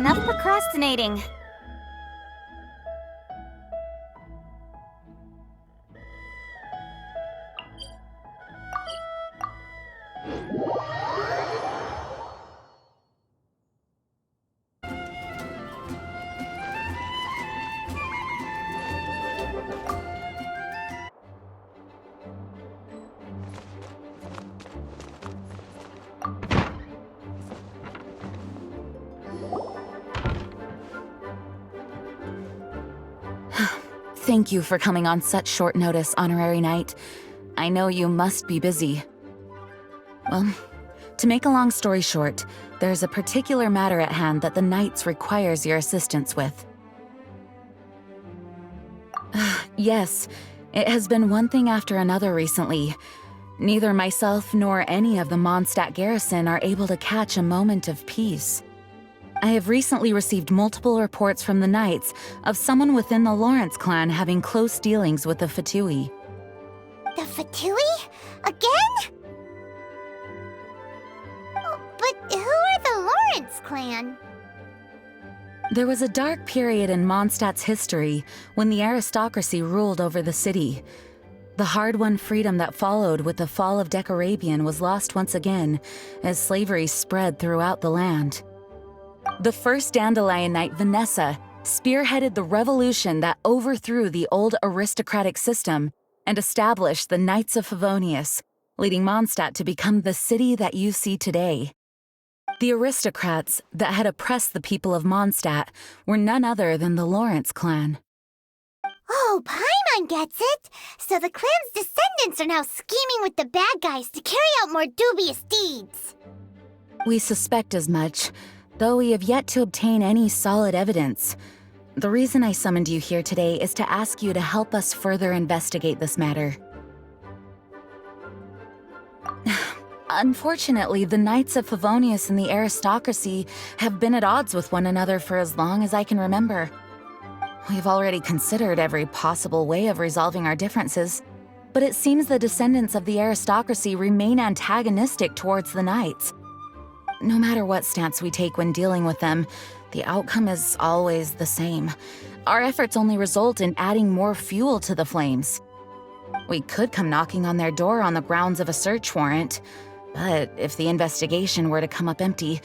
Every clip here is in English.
enough procrastinating. Thank you for coming on such short notice, Honorary Knight. I know you must be busy. Well, to make a long story short, there's a particular matter at hand that the Knights requires your assistance with. Yes, it has been one thing after another recently. Neither myself nor any of the Mondstadt garrison are able to catch a moment of peace. I have recently received multiple reports from the Knights of someone within the Lawrence clan having close dealings with the Fatui. The Fatui? Again? Oh, but who are the Lawrence clan? There was a dark period in Mondstadt's history when the aristocracy ruled over the city. The hard-won freedom that followed with the fall of Decarabian was lost once again as slavery spread throughout the land. The first Dandelion Knight, Vanessa, spearheaded the revolution that overthrew the old aristocratic system and established the Knights of Favonius, leading Mondstadt to become the city that you see today. The aristocrats that had oppressed the people of Mondstadt were none other than the Lawrence clan. Oh, Paimon gets it! So the clan's descendants are now scheming with the bad guys to carry out more dubious deeds. We suspect as much, though we have yet to obtain any solid evidence. The reason I summoned you here today is to ask you to help us further investigate this matter. Unfortunately, the Knights of Favonius and the aristocracy have been at odds with one another for as long as I can remember. We've already considered every possible way of resolving our differences, but it seems the descendants of the aristocracy remain antagonistic towards the Knights. No matter what stance we take when dealing with them, the outcome is always the same. Our efforts only result in adding more fuel to the flames. We could come knocking on their door on the grounds of a search warrant, but if the investigation were to come up empty,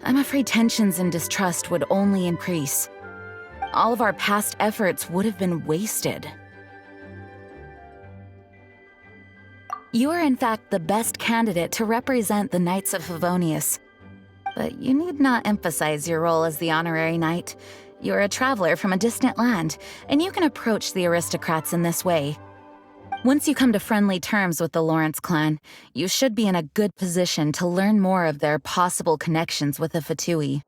I'm afraid tensions and distrust would only increase. All of our past efforts would have been wasted. You are in fact the best candidate to represent the Knights of Favonius. But you need not emphasize your role as the Honorary Knight. You're a traveler from a distant land, and you can approach the aristocrats in this way. Once you come to friendly terms with the Lawrence clan, you should be in a good position to learn more of their possible connections with the Fatui.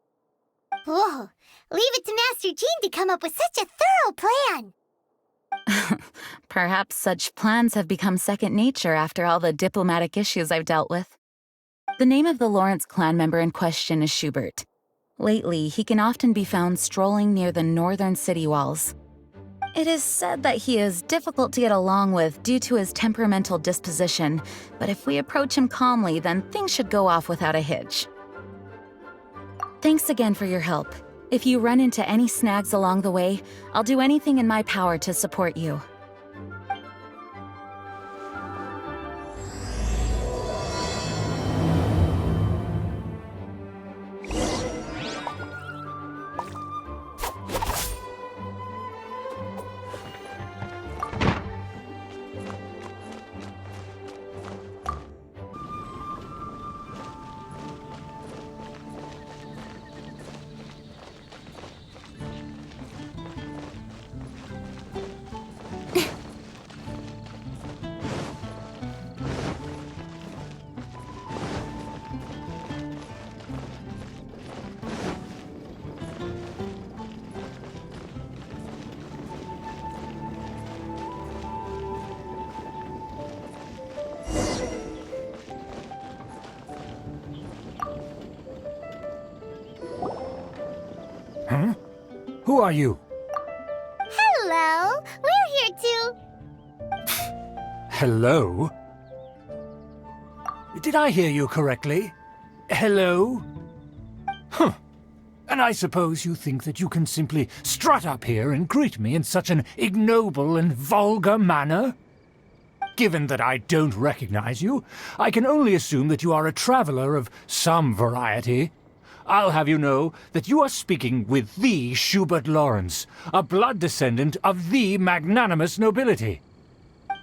Whoa, leave it to Master Jean to come up with such a thorough plan! Perhaps such plans have become second nature after all the diplomatic issues I've dealt with. The name of the Lawrence clan member in question is Schubert. Lately, he can often be found strolling near the northern city walls. It is said that he is difficult to get along with due to his temperamental disposition, but if we approach him calmly, then things should go off without a hitch. Thanks again for your help. If you run into any snags along the way, I'll do anything in my power to support you. Huh? Who are you? Hello, we're here to... Hello? Did I hear you correctly? Hello? Huh. And I suppose you think that you can simply strut up here and greet me in such an ignoble and vulgar manner? Given that I don't recognize you, I can only assume that you are a traveler of some variety. I'll have you know that you are speaking with the Schubert Lawrence, a blood descendant of the magnanimous nobility.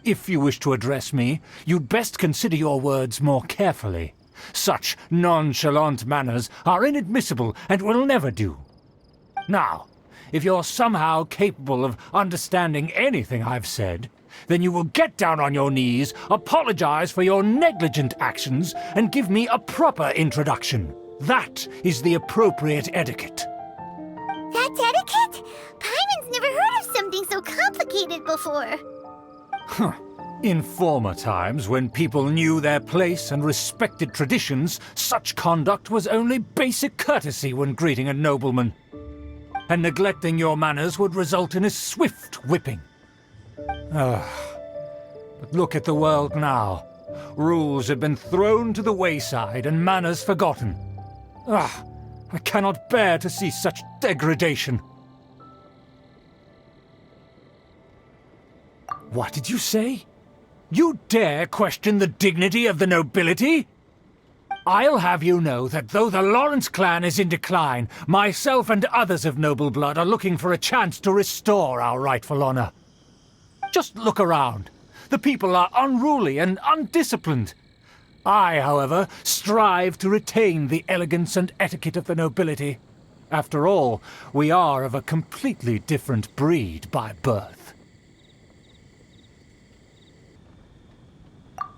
If you wish to address me, you'd best consider your words more carefully. Such nonchalant manners are inadmissible and will never do. Now, if you're somehow capable of understanding anything I've said, then you will get down on your knees, apologize for your negligent actions, and give me a proper introduction. That is the appropriate etiquette. That's etiquette? Paimon's never heard of something so complicated before. Huh. In former times, when people knew their place and respected traditions, such conduct was only basic courtesy when greeting a nobleman. And neglecting your manners would result in a swift whipping. But look at the world now. Rules have been thrown to the wayside and manners forgotten. I cannot bear to see such degradation. What did you say? You dare question the dignity of the nobility? I'll have you know that though the Lawrence clan is in decline, myself and others of noble blood are looking for a chance to restore our rightful honor. Just look around. The people are unruly and undisciplined. I, however, strive to retain the elegance and etiquette of the nobility. After all, we are of a completely different breed by birth.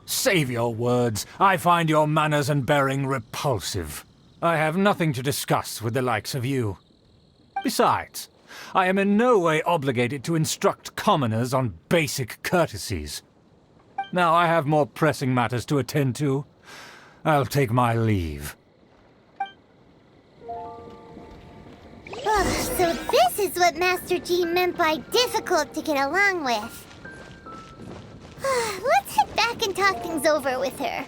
Save your words. I find your manners and bearing repulsive. I have nothing to discuss with the likes of you. Besides, I am in no way obligated to instruct commoners on basic courtesies. Now I have more pressing matters to attend to. I'll take my leave. Oh, so this is what Master G meant by difficult to get along with. Let's head back and talk things over with her.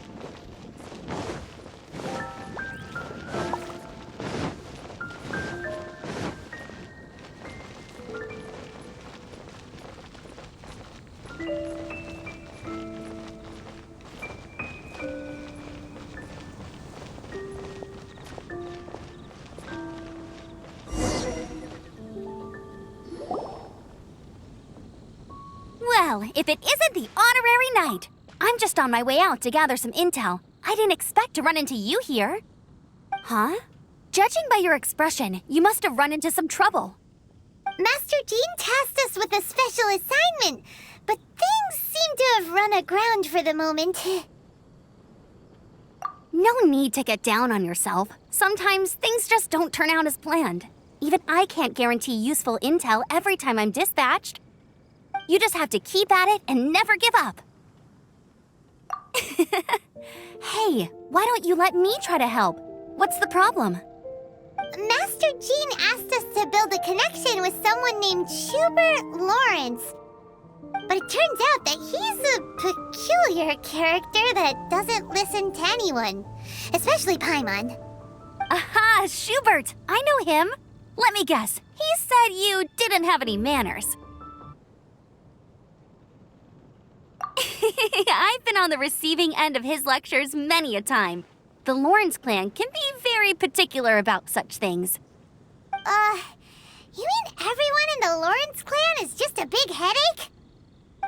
Well, if it isn't the honorary knight! I'm just on my way out to gather some intel. I didn't expect to run into you here. Huh? Judging by your expression, you must have run into some trouble. Master Jean tasked us with a special assignment, but things seem to have run aground for the moment. No need to get down on yourself. Sometimes things just don't turn out as planned. Even I can't guarantee useful intel every time I'm dispatched. You just have to keep at it and never give up. Hey, why don't you let me try to help? What's the problem? Master Jean asked us to build a connection with someone named Schubert Lawrence. But it turns out that he's a peculiar character that doesn't listen to anyone, especially Paimon. Aha, Schubert! I know him. Let me guess, he said you didn't have any manners. I've been on the receiving end of his lectures many a time. The Lawrence clan can be very particular about such things. You mean everyone in the Lawrence clan is just a big headache?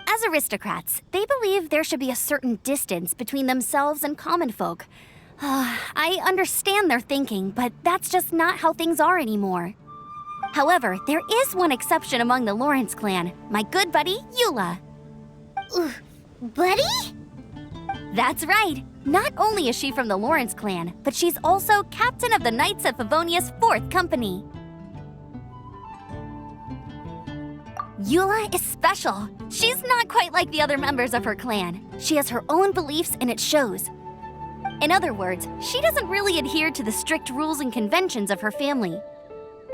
As aristocrats, they believe there should be a certain distance between themselves and common folk. I understand their thinking, but that's just not how things are anymore. However, there is one exception among the Lawrence clan, my good buddy, Eula. Buddy? That's right. Not only is she from the Lawrence clan, but she's also captain of the Knights of Favonia's 4th company. Eula is special. She's not quite like the other members of her clan. She has her own beliefs and it shows. In other words, she doesn't really adhere to the strict rules and conventions of her family.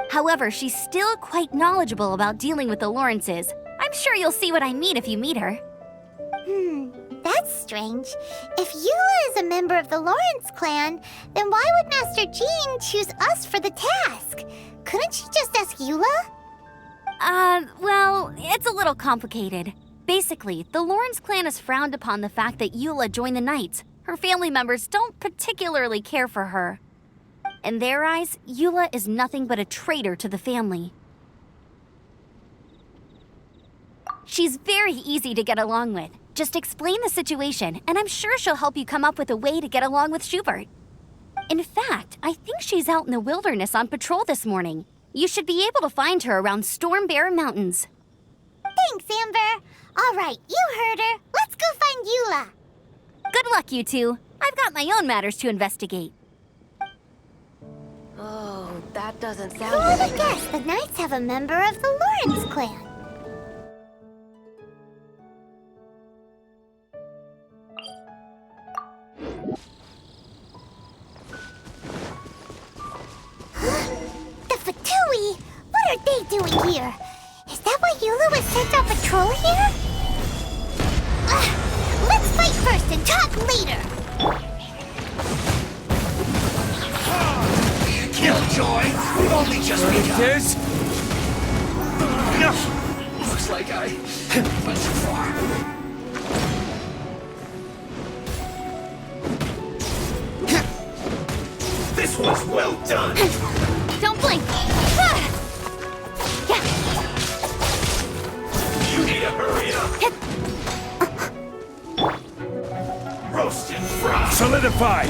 However, she's still quite knowledgeable about dealing with the Lawrences. I'm sure you'll see what I mean if you meet her. That That's strange. If Eula is a member of the Lawrence clan, then why would Master Jean choose us for the task? Couldn't she just ask Eula? Well, it's a little complicated. Basically, the Lawrence clan has frowned upon the fact that Eula joined the Knights. Her family members don't particularly care for her. In their eyes, Eula is nothing but a traitor to the family. She's very easy to get along with. Just explain the situation, and I'm sure she'll help you come up with a way to get along with Schubert. In fact, I think she's out in the wilderness on patrol this morning. You should be able to find her around Storm Bear Mountains. Thanks, Amber. All right, you heard her. Let's go find Eula. Good luck, you two. I've got my own matters to investigate. Oh, that doesn't sound Who would very have guessed the Knights have a member of the Lawrence clan? The Fatui! What are they doing here? Is that why Eula was sent on patrol here? Let's fight first and talk later! Killjoy! We've only just begun. This? Looks like I went too far. This was well done! Don't blink! You need to hurry up! Roast and fry! Solidify!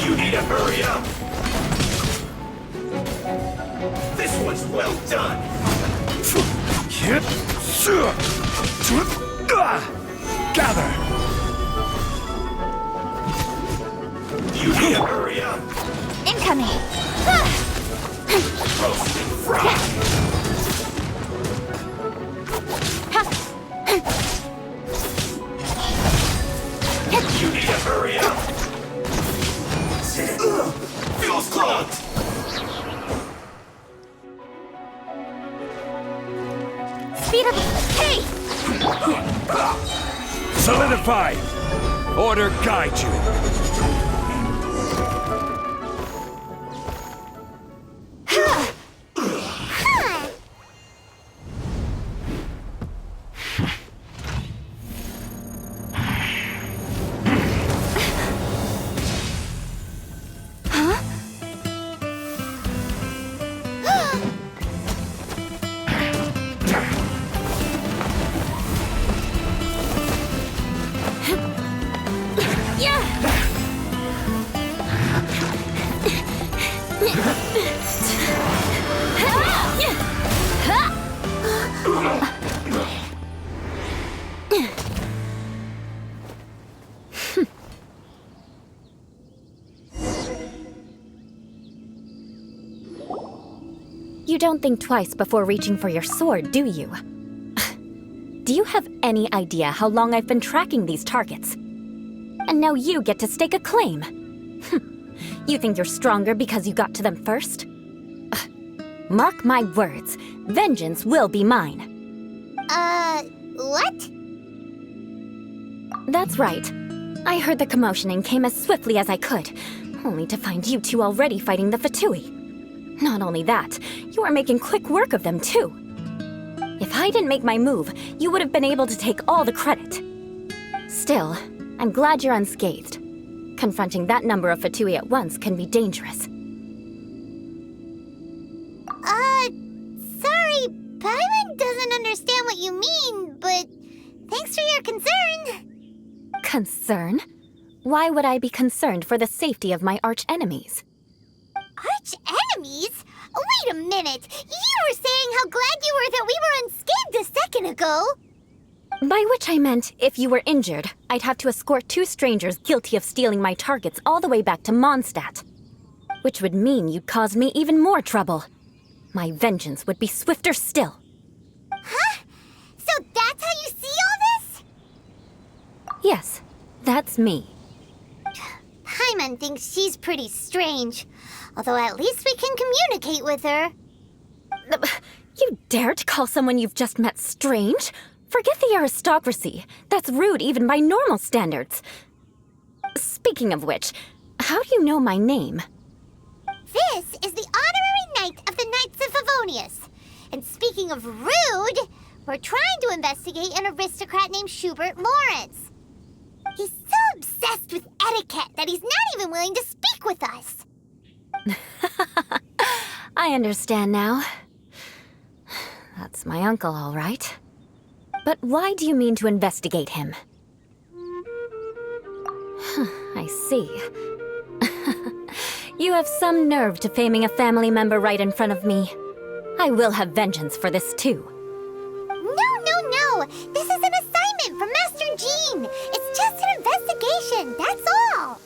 You need to hurry up! This was well done! Gather! You need to hurry up! Incoming! Roast and fry! You need to hurry up! Fuel's clogged! Speed up! Hey! Solidify! Order guide you! You don't think twice before reaching for your sword, do you? Do you have any idea how long I've been tracking these targets? And now you get to stake a claim. You think you're stronger because you got to them first? Mark my words, vengeance will be mine. What? That's right. I heard the commotion and came as swiftly as I could, only to find you two already fighting the Fatui. Not only that, you are making quick work of them too. If I didn't make my move, you would have been able to take all the credit. Still, I'm glad you're unscathed. Confronting that number of Fatui at once can be dangerous. Sorry, Paimon doesn't understand what you mean, but thanks for your concern. Concern? Why would I be concerned for the safety of my arch-enemies? Arch-enemies? Wait a minute! You were saying how glad you were that we were unscathed a second ago! By which I meant, if you were injured, I'd have to escort two strangers guilty of stealing my targets all the way back to Mondstadt. Which would mean you'd cause me even more trouble. My vengeance would be swifter still. Huh? So that's how you see all this? Yes, that's me. Paimon thinks she's pretty strange. Although at least we can communicate with her. You dare to call someone you've just met strange? Forget the aristocracy. That's rude even by normal standards. Speaking of which, how do you know my name? This is the honorary knight of the Knights of Favonius. And speaking of rude, we're trying to investigate an aristocrat named Schubert Lawrence. He's so obsessed with etiquette that he's not even willing to speak with us. I understand now. That's my uncle, all right. But why do you mean to investigate him? I see. You have some nerve to faming a family member right in front of me. I will have vengeance for this too. No. This is an assignment from Master Jean. It's just an investigation, that's all.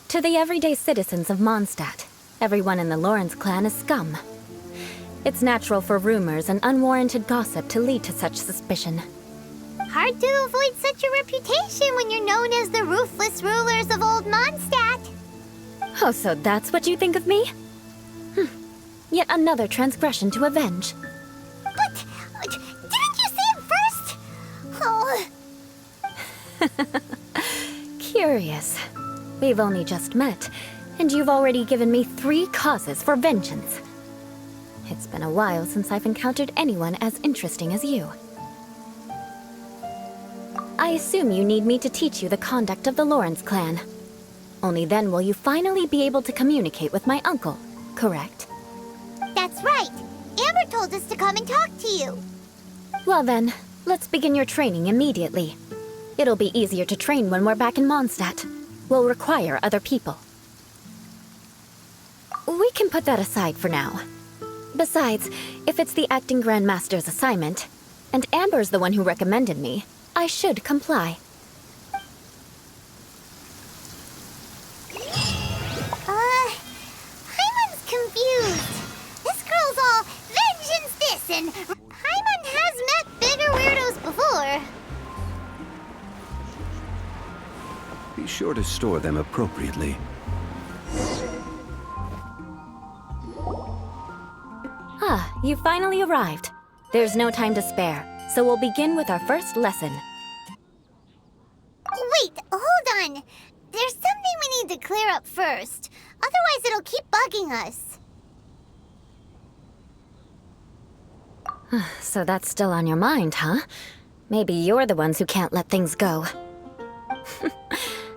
To the everyday citizens of Mondstadt, everyone in the Lawrence clan is scum. It's natural for rumors and unwarranted gossip to lead to such suspicion. Hard to avoid such a reputation when you're known as the ruthless rulers of old Mondstadt. Oh, so that's what you think of me? Yet another transgression to avenge. But didn't you see him first? Oh. Curious. We've only just met, and you've already given me 3 causes for vengeance. It's been a while since I've encountered anyone as interesting as you. I assume you need me to teach you the conduct of the Lawrence clan. Only then will you finally be able to communicate with my uncle, correct? That's right. Amber told us to come and talk to you. Well then, let's begin your training immediately. It'll be easier to train when we're back in Mondstadt. We'll require other people. We can put that aside for now. Besides, if it's the acting Grandmaster's assignment, and Amber's the one who recommended me, I should comply. Hyman's confused. This girl's all vengeance this, and Hyman has met bigger weirdos before. Be sure to store them appropriately. Ah, you finally arrived. There's no time to spare, so we'll begin with our first lesson. Wait, hold on. There's something we need to clear up first. Otherwise, it'll keep bugging us. So that's still on your mind, huh? Maybe you're the ones who can't let things go.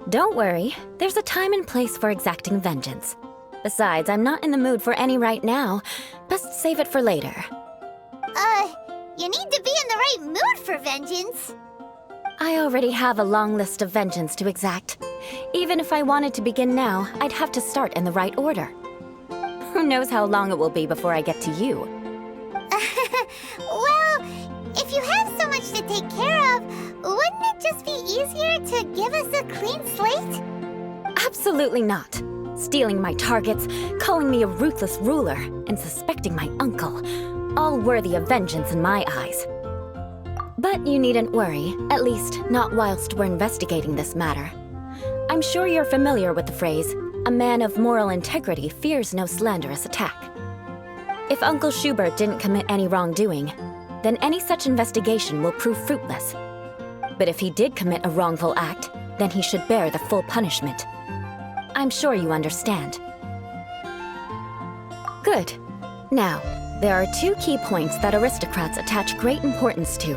Don't worry, there's a time and place for exacting vengeance. Besides, I'm not in the mood for any right now. Best save it for later. You need to be in the right mood for vengeance. I already have a long list of vengeance to exact. Even if I wanted to begin now, I'd have to start in the right order. Who knows how long it will be before I get to you? Well, if you have so much to take care of, wouldn't it just be easier to give us a clean slate? Absolutely not. Stealing my targets, calling me a ruthless ruler, and suspecting my uncle. All worthy of vengeance in my eyes. But you needn't worry, at least not whilst we're investigating this matter. I'm sure you're familiar with the phrase, a man of moral integrity fears no slanderous attack. If Uncle Schubert didn't commit any wrongdoing, then any such investigation will prove fruitless. But if he did commit a wrongful act, then he should bear the full punishment. I'm sure you understand. Good. Now, there are 2 key points that aristocrats attach great importance to: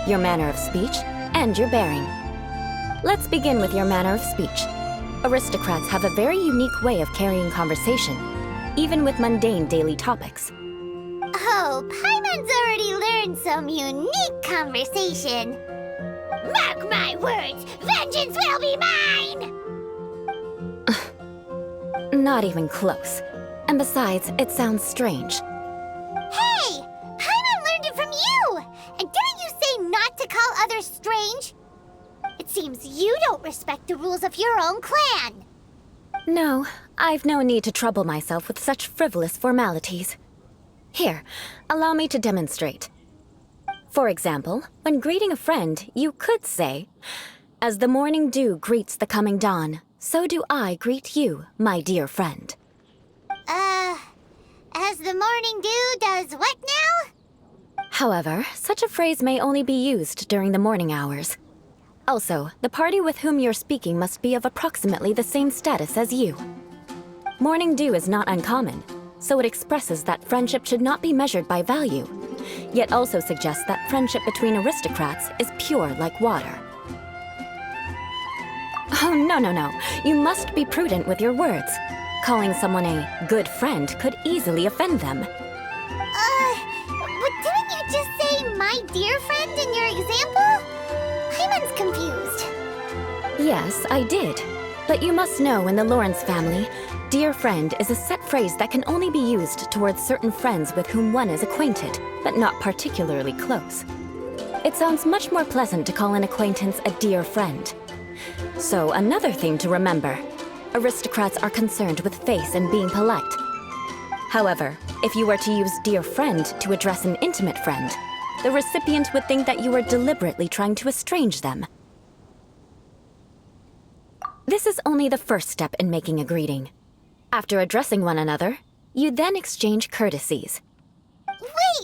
your manner of speech and your bearing. Let's begin with your manner of speech. Aristocrats have a very unique way of carrying conversation, even with mundane daily topics. Oh, Paimon's already learned some unique conversation. Mark my words, vengeance will be mine! Not even close. And besides, it sounds strange. Hey! Paimon learned it from you! And didn't you say not to call others strange? It seems you don't respect the rules of your own clan. No, I've no need to trouble myself with such frivolous formalities. Here, allow me to demonstrate. For example, when greeting a friend, you could say, "As the morning dew greets the coming dawn, so do I greet you, my dear friend." as the morning dew does what now? However, such a phrase may only be used during the morning hours. Also, the party with whom you're speaking must be of approximately the same status as you. Morning dew is not uncommon, so it expresses that friendship should not be measured by value, yet also suggests that friendship between aristocrats is pure like water. Oh, no. You must be prudent with your words. Calling someone a good friend could easily offend them. But didn't you just say my dear friend in your example? Paimon's confused. Yes, I did. But you must know in the Lawrence family, dear friend is a set phrase that can only be used towards certain friends with whom one is acquainted, but not particularly close. It sounds much more pleasant to call an acquaintance a dear friend. So, another thing to remember. Aristocrats are concerned with face and being polite. However, if you were to use dear friend to address an intimate friend, the recipient would think that you were deliberately trying to estrange them. This is only the first step in making a greeting. After addressing one another, you then exchange courtesies.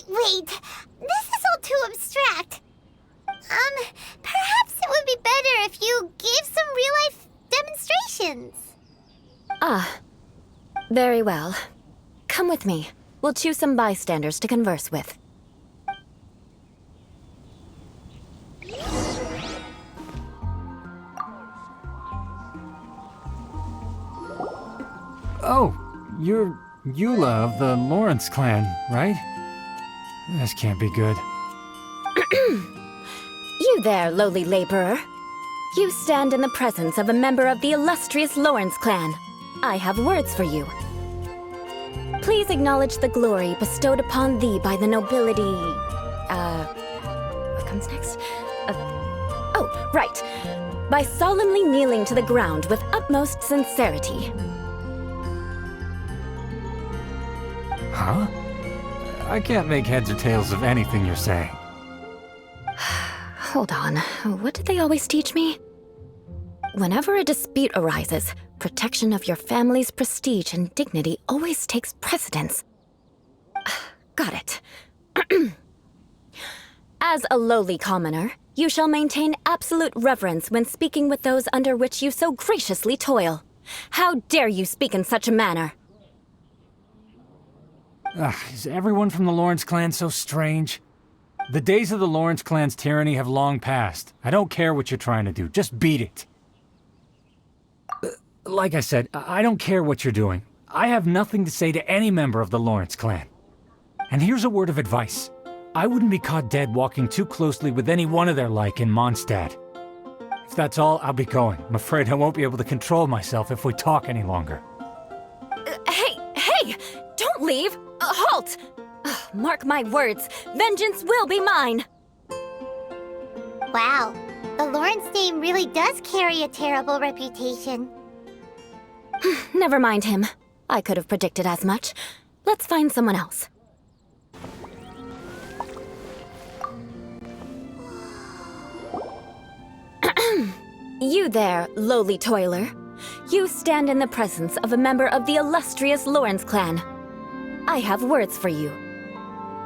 Wait. This is all too abstract. Perhaps it would be better if you gave some real-life demonstrations. Ah, very well. Come with me. We'll choose some bystanders to converse with. Oh, you're Eula of the Lawrence clan, right? This can't be good. You there, lowly laborer. You stand in the presence of a member of the illustrious Lawrence clan. I have words for you. Please acknowledge the glory bestowed upon thee by the nobility... what comes next? Oh, right. By solemnly kneeling to the ground with utmost sincerity. Huh? I can't make heads or tails of anything you're saying. Hold on, what did they always teach me? Whenever a dispute arises, protection of your family's prestige and dignity always takes precedence. Got it. As a lowly commoner, you shall maintain absolute reverence when speaking with those under which you so graciously toil. How dare you speak in such a manner? Is everyone from the Lawrence clan so strange? The days of the Lawrence clan's tyranny have long passed. I don't care what you're trying to do, just beat it. Like I said, I don't care what you're doing. I have nothing to say to any member of the Lawrence clan. And here's a word of advice. I wouldn't be caught dead walking too closely with any one of their like in Mondstadt. If that's all, I'll be going. I'm afraid I won't be able to control myself if we talk any longer. Hey! Don't leave! Halt! Mark my words, vengeance will be mine! Wow, the Lawrence name really does carry a terrible reputation. Never mind him. I could have predicted as much. Let's find someone else. You there, lowly toiler. You stand in the presence of a member of the illustrious Lawrence clan. I have words for you.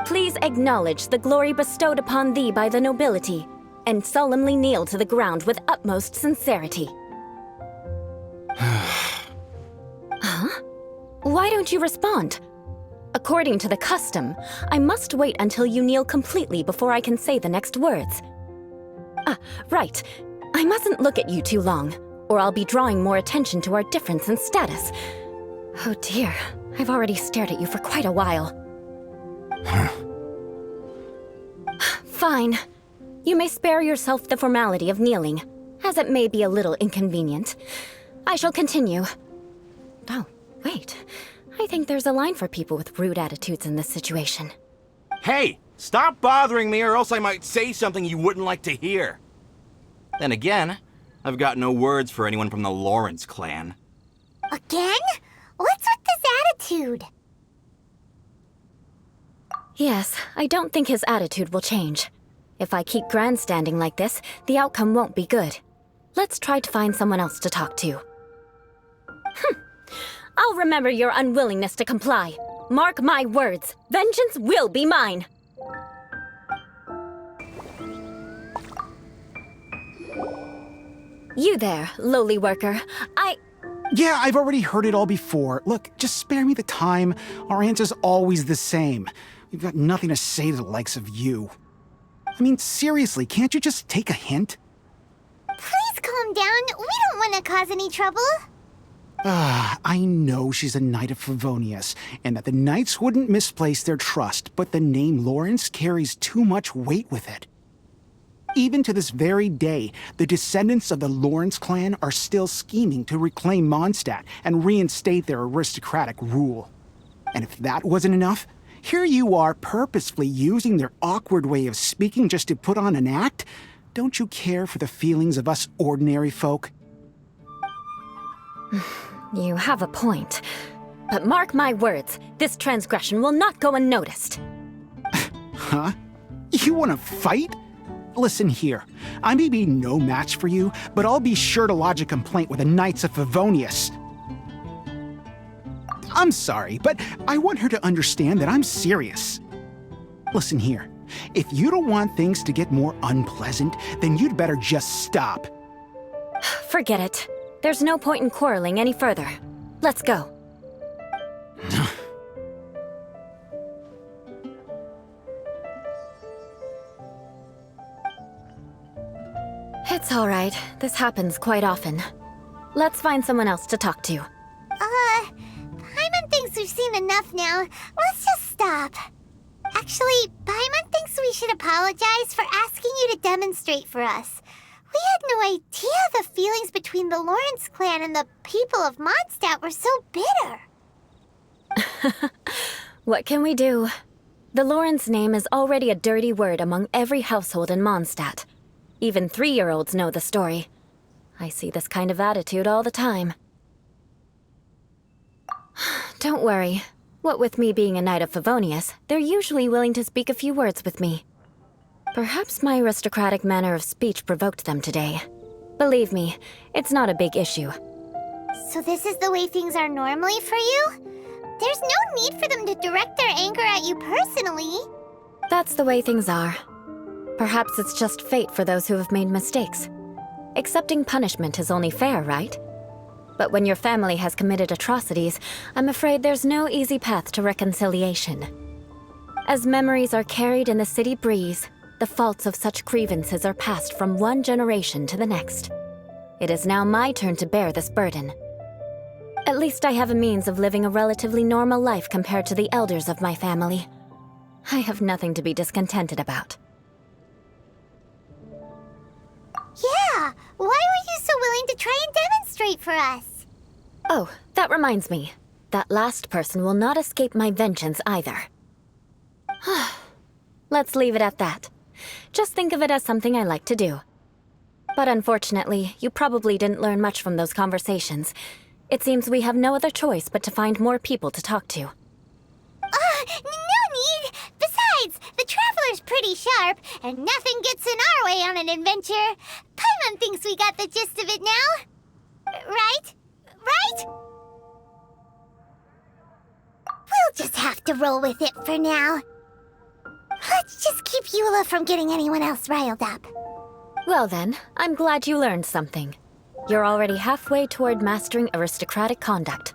Please acknowledge the glory bestowed upon thee by the nobility, and solemnly kneel to the ground with utmost sincerity. Huh? Why don't you respond? According to the custom, I must wait until you kneel completely before I can say the next words. Right. I mustn't look at you too long, or I'll be drawing more attention to our difference in status. Oh dear, I've already stared at you for quite a while. Fine. You may spare yourself the formality of kneeling, as it may be a little inconvenient. I shall continue. Oh, wait. I think there's a line for people with rude attitudes in this situation. Hey! Stop bothering me or else I might say something you wouldn't like to hear. Then again, I've got no words for anyone from the Lawrence clan. Again? What's with this attitude? Yes, I don't think his attitude will change. If I keep grandstanding like this, the outcome won't be good. Let's try to find someone else to talk to. I'll remember your unwillingness to comply. Mark my words, vengeance will be mine! You there, lowly worker. Yeah, I've already heard it all before. Look, just spare me the time. Our answer's always the same. We've got nothing to say to the likes of you. I mean, seriously, can't you just take a hint? Please calm down. We don't want to cause any trouble. I know she's a Knight of Favonius, and that the Knights wouldn't misplace their trust, but the name Lawrence carries too much weight with it. Even to this very day, the descendants of the Lawrence clan are still scheming to reclaim Mondstadt and reinstate their aristocratic rule. And if that wasn't enough, here you are purposefully using their awkward way of speaking just to put on an act? Don't you care for the feelings of us ordinary folk? You have a point. But mark my words, this transgression will not go unnoticed. Huh? You want to fight? Listen here, I may be no match for you, but I'll be sure to lodge a complaint with the Knights of Favonius. I'm sorry, but I want her to understand that I'm serious. Listen here, if you don't want things to get more unpleasant, then you'd better just stop. Forget it. There's no point in quarreling any further. Let's go. It's all right. This happens quite often. Let's find someone else to talk to. Paimon thinks we've seen enough now. Let's just stop. Actually, Paimon thinks we should apologize for asking you to demonstrate for us. We had no idea the feelings between the Lawrence clan and the people of Mondstadt were so bitter. What can we do? The Lawrence name is already a dirty word among every household in Mondstadt. Even 3-year-olds know the story. I see this kind of attitude all the time. Don't worry. What with me being a Knight of Favonius, they're usually willing to speak a few words with me. Perhaps my aristocratic manner of speech provoked them today. Believe me, it's not a big issue. So this is the way things are normally for you? There's no need for them to direct their anger at you personally. That's the way things are. Perhaps it's just fate for those who have made mistakes. Accepting punishment is only fair, right? But when your family has committed atrocities, I'm afraid there's no easy path to reconciliation. As memories are carried in the city breeze, the faults of such grievances are passed from one generation to the next. It is now my turn to bear this burden. At least I have a means of living a relatively normal life compared to the elders of my family. I have nothing to be discontented about. Yeah, why were you so willing to try and demonstrate for us? Oh, that reminds me. That last person will not escape my vengeance either. Let's leave it at that. Just think of it as something I like to do. But unfortunately, you probably didn't learn much from those conversations. It seems we have no other choice but to find more people to talk to. No need! Besides, the Traveler's pretty sharp, and nothing gets in our way on an adventure. Paimon thinks we got the gist of it now. Right? Right? We'll just have to roll with it for now. Let's just keep Eula from getting anyone else riled up. Well then, I'm glad you learned something. You're already halfway toward mastering aristocratic conduct.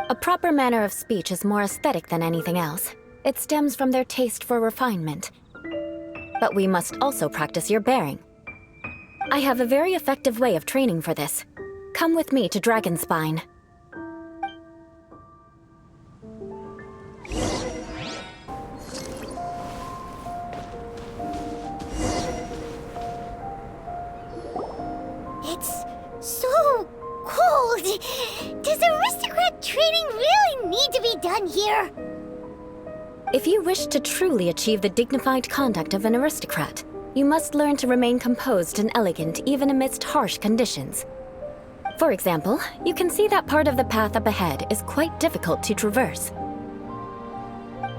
A proper manner of speech is more aesthetic than anything else. It stems from their taste for refinement. But we must also practice your bearing. I have a very effective way of training for this. Come with me to Dragonspine. It's so cold. Does aristocrat training really need to be done here? If you wish to truly achieve the dignified conduct of an aristocrat, you must learn to remain composed and elegant even amidst harsh conditions. For example, you can see that part of the path up ahead is quite difficult to traverse.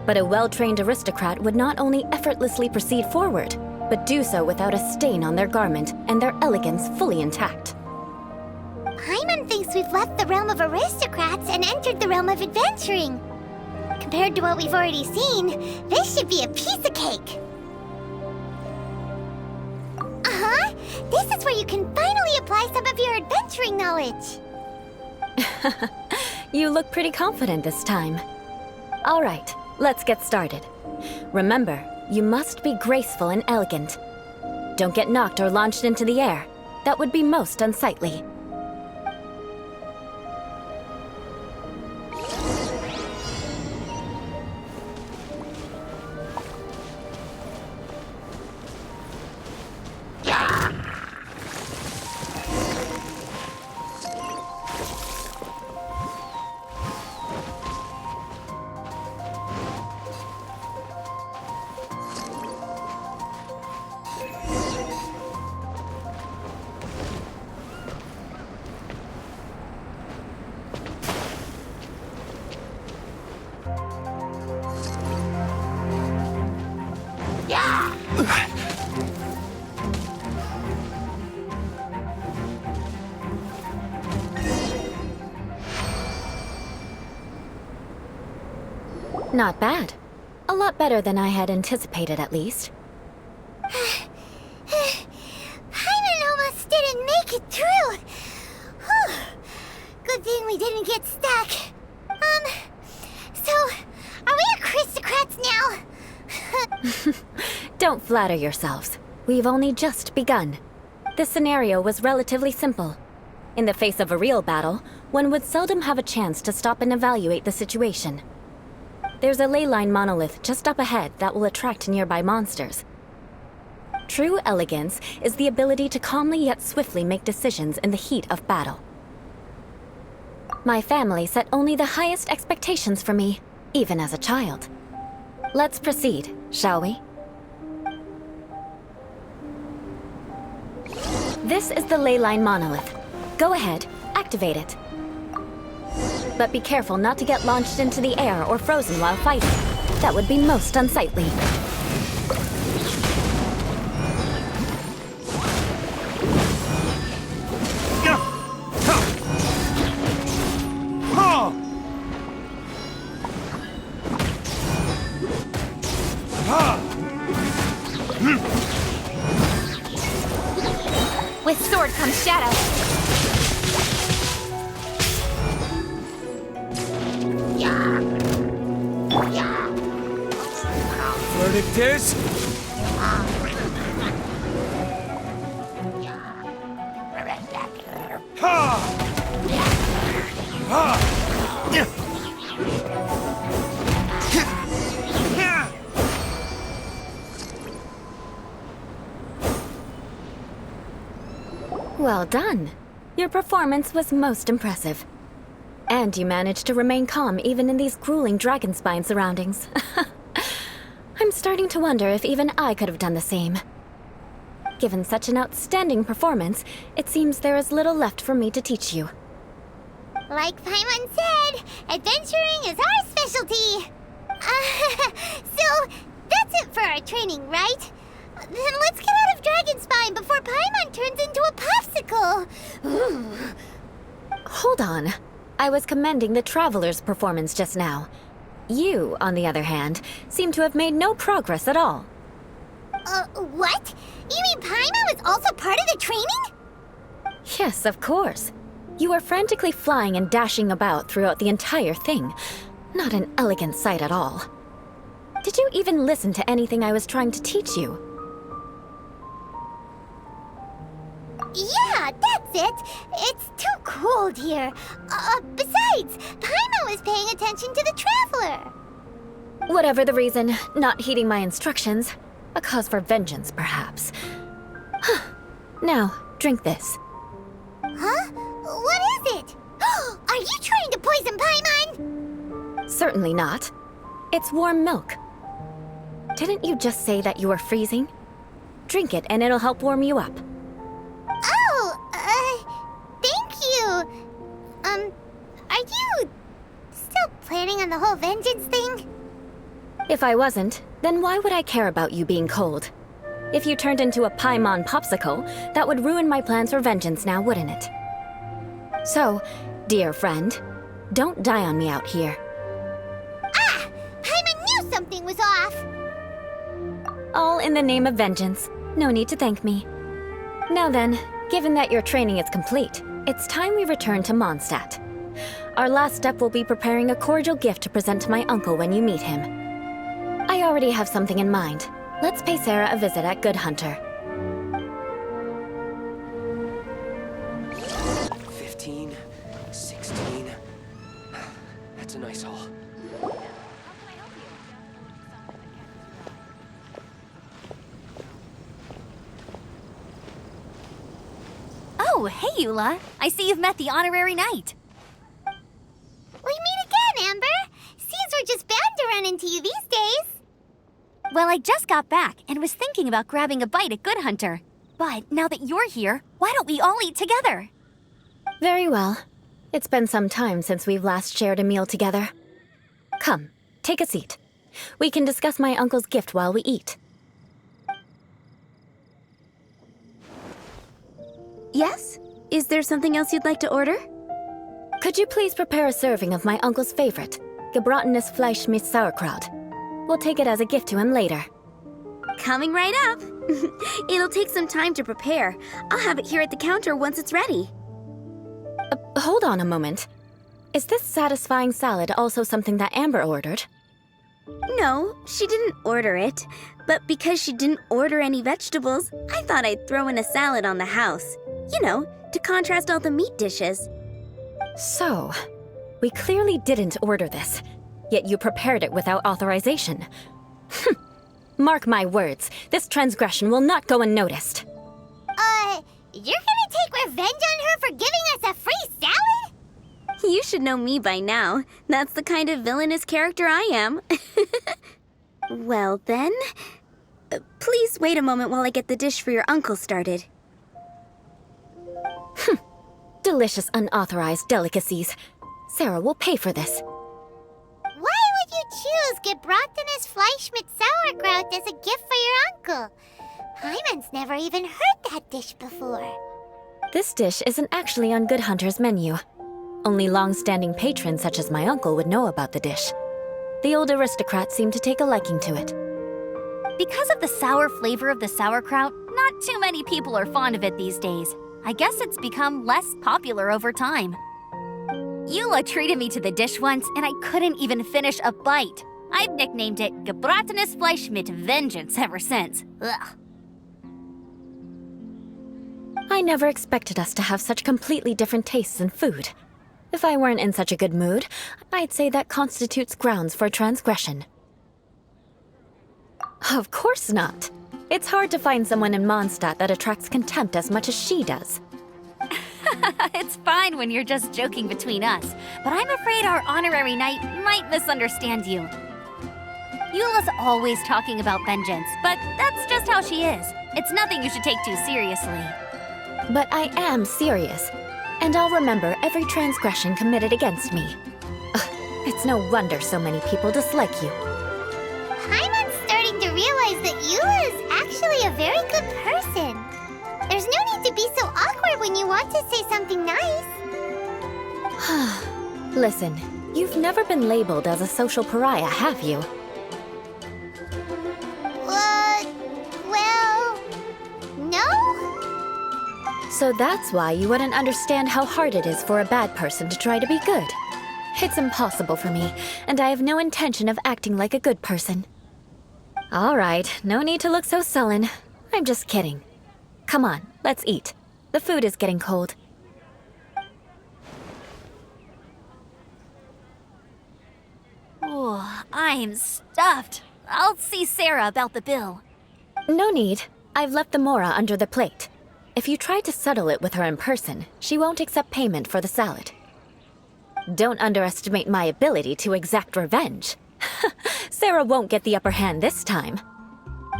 But a well-trained aristocrat would not only effortlessly proceed forward, but do so without a stain on their garment and their elegance fully intact. Paimon thinks we've left the realm of aristocrats and entered the realm of adventuring. Compared to what we've already seen, this should be a piece of cake. Uh-huh. This is where you can finally apply some of your adventuring knowledge. You look pretty confident this time. All right, let's get started. Remember, you must be graceful and elegant. Don't get knocked or launched into the air. That would be most unsightly. Not bad. A lot better than I had anticipated, at least. Paimon almost didn't make it through. Whew. Good thing we didn't get stuck. So, are we aristocrats now? Don't flatter yourselves. We've only just begun. This scenario was relatively simple. In the face of a real battle, one would seldom have a chance to stop and evaluate the situation. There's a ley line monolith just up ahead that will attract nearby monsters. True elegance is the ability to calmly yet swiftly make decisions in the heat of battle. My family set only the highest expectations for me, even as a child. Let's proceed, shall we? This is the ley line monolith. Go ahead, activate it. But be careful not to get launched into the air or frozen while fighting. That would be most unsightly. With sword comes shadow. Verdict is... Well done. Your performance was most impressive. And you managed to remain calm even in these grueling dragon spine surroundings. I'm starting to wonder if even I could have done the same. Given such an outstanding performance, it seems there is little left for me to teach you. Like Paimon said, adventuring is our specialty. So, that's it for our training, right? Then let's get out of Dragonspine before Paimon turns into a popsicle. Hold on. I was commending the Traveler's performance just now. You, on the other hand, seem to have made no progress at all. What? You mean Paimon was also part of the training? Yes, of course. You were frantically flying and dashing about throughout the entire thing. Not an elegant sight at all. Did you even listen to anything I was trying to teach you? Yeah, that's it. It's too cold here. Besides, Paimon was paying attention to the Traveler. Whatever the reason, not heeding my instructions. A cause for vengeance, perhaps. Now, drink this. Huh? What is it? Are you trying to poison Paimon? Certainly not. It's warm milk. Didn't you just say that you were freezing? Drink it and it'll help warm you up. Thank you. Are you still planning on the whole vengeance thing? If I wasn't, then why would I care about you being cold? If you turned into a Paimon popsicle, that would ruin my plans for vengeance now, wouldn't it? So, dear friend, don't die on me out here. Ah! All in the name of vengeance. No need to thank me. Now then, given that your training is complete, it's time we return to Mondstadt. Our last step will be preparing a cordial gift to present to my uncle when you meet him. I already have something in mind. Let's pay Sarah a visit at Good Hunter. 15, 16. That's a nice haul. Oh, hey, Eula. I see you've met the honorary knight. We meet again, Amber. Seems we're just bound to run into you these days. Well, I just got back and was thinking about grabbing a bite at Good Hunter. But now that you're here, why don't we all eat together? Very well. It's been some time since we've last shared a meal together. Come, take a seat. We can discuss my uncle's gift while we eat. Yes? Is there something else you'd like to order? Could you please prepare a serving of my uncle's favorite, gebratenes Fleisch mit Sauerkraut? We'll take it as a gift to him later. Coming right up. It'll take some time to prepare. I'll have it here at the counter once it's ready. Hold on a moment. Is this satisfying salad also something that Amber ordered? No, she didn't order it. But because she didn't order any vegetables, I thought I'd throw in a salad on the house. You know, to contrast all the meat dishes. So, we clearly didn't order this, yet you prepared it without authorization. Mark my words, this transgression will not go unnoticed. You're gonna take revenge on her for giving us a free salad? You should know me by now. That's the kind of villainous character I am. Well then, please wait a moment while I get the dish for your uncle started. Delicious unauthorized delicacies. Sarah will pay for this. Why would you choose gebratenes Fleisch mit Sauerkraut as a gift for your uncle? Hyman's never even heard that dish before. This dish isn't actually on Good Hunter's menu. Only long-standing patrons such as my uncle would know about the dish. The old aristocrats seem to take a liking to it. Because of the sour flavor of the sauerkraut, not too many people are fond of it these days. I guess it's become less popular over time. Eula treated me to the dish once, and I couldn't even finish a bite. I've nicknamed it gebratenes Fleisch mit Vengeance ever since. Ugh. I never expected us to have such completely different tastes in food. If I weren't in such a good mood, I'd say that constitutes grounds for transgression. Of course not. It's hard to find someone in Mondstadt that attracts contempt as much as she does. It's fine when you're just joking between us, but I'm afraid our honorary knight might misunderstand you. Eula's always talking about vengeance, but that's just how she is. It's nothing you should take too seriously. But I am serious, and I'll remember every transgression committed against me. Ugh, it's no wonder so many people dislike you. Hyman's starting to realize that Eula is actually a very good person. There's no need to be so awkward when you want to say something nice. Listen, you've never been labeled as a social pariah, have you? Well, no? So that's why you wouldn't understand how hard it is for a bad person to try to be good. It's impossible for me, and I have no intention of acting like a good person. All right, no need to look so sullen. I'm just kidding. Come on, let's eat. The food is getting cold. Oh, I'm stuffed. I'll see Sarah about the bill. No need. I've left the mora under the plate. If you try to settle it with her in person, she won't accept payment for the salad. Don't underestimate my ability to exact revenge. Sarah won't get the upper hand this time.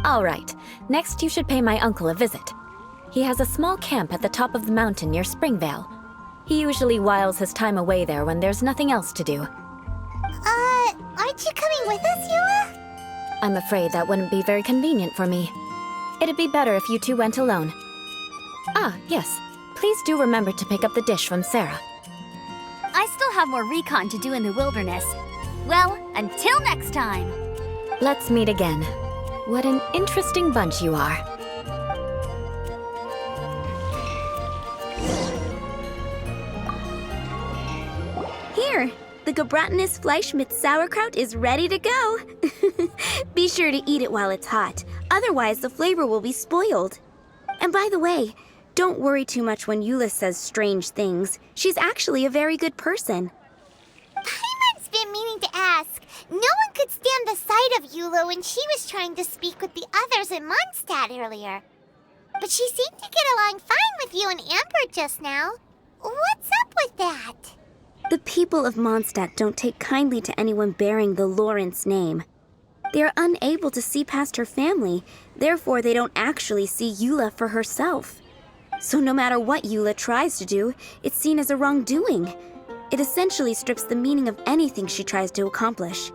All right, next you should pay my uncle a visit. He has a small camp at the top of the mountain near Springvale. He usually whiles his time away there when there's nothing else to do. Aren't you coming with us, Eula? I'm afraid that wouldn't be very convenient for me. It'd be better if you two went alone. Ah, yes. Please do remember to pick up the dish from Sarah. I still have more recon to do in the wilderness. Well, until next time. Let's meet again. What an interesting bunch you are. Here, the Gebratenes Fleischmitz sauerkraut is ready to go. Be sure to eat it while it's hot, otherwise the flavor will be spoiled. And by the way, don't worry too much when Eula says strange things. She's actually a very good person. Paimon's been meaning to ask. No one could stand the sight of Eula when she was trying to speak with the others in Mondstadt earlier. But she seemed to get along fine with you and Amber just now. What's up with that? The people of Mondstadt don't take kindly to anyone bearing the Lawrence name. They are unable to see past her family, therefore they don't actually see Eula for herself. So no matter what Eula tries to do, it's seen as a wrongdoing. It essentially strips the meaning of anything she tries to accomplish.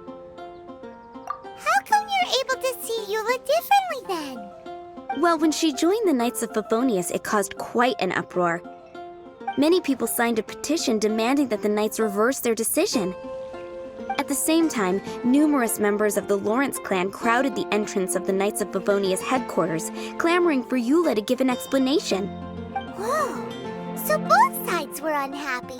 How come you're able to see Eula differently then? Well, when she joined the Knights of Favonius, it caused quite an uproar. Many people signed a petition demanding that the Knights reverse their decision. At the same time, numerous members of the Lawrence clan crowded the entrance of the Knights of Favonius headquarters, clamoring for Eula to give an explanation. Whoa, so both sides were unhappy.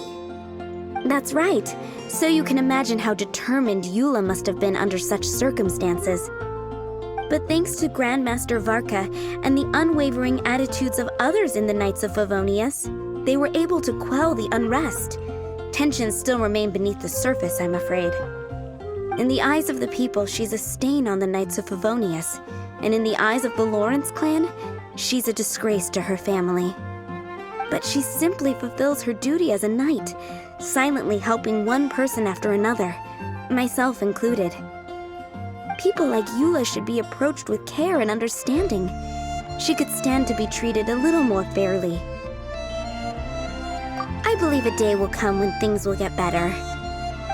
That's right. So you can imagine how determined Eula must have been under such circumstances. But thanks to Grandmaster Varka and the unwavering attitudes of others in the Knights of Favonius, they were able to quell the unrest. Tensions still remain beneath the surface, I'm afraid. In the eyes of the people, she's a stain on the Knights of Favonius, and in the eyes of the Lawrence clan, she's a disgrace to her family. But she simply fulfills her duty as a knight, silently helping one person after another, myself included. People like Eula should be approached with care and understanding. She could stand to be treated a little more fairly. I believe a day will come when things will get better.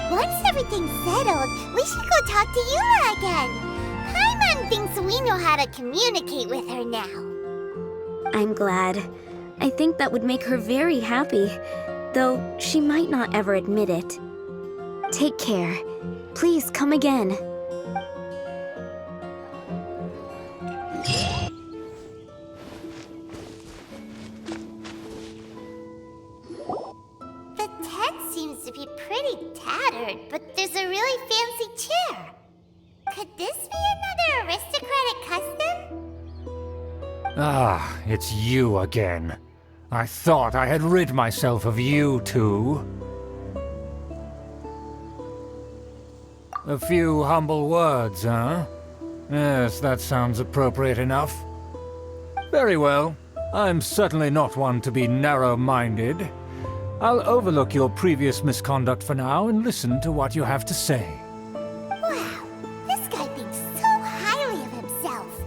Once everything's settled, we should go talk to Eula again. Paimon thinks we know how to communicate with her now. I'm glad. I think that would make her very happy, though she might not ever admit it. Take care. Please come again. The tent seems to be pretty tattered, but there's a really fancy chair. Could this be another aristocratic custom? Ah, it's you again. I thought I had rid myself of you two. A few humble words, huh? Yes, that sounds appropriate enough. Very well. I'm certainly not one to be narrow-minded. I'll overlook your previous misconduct for now and listen to what you have to say. Wow, this guy thinks so highly of himself.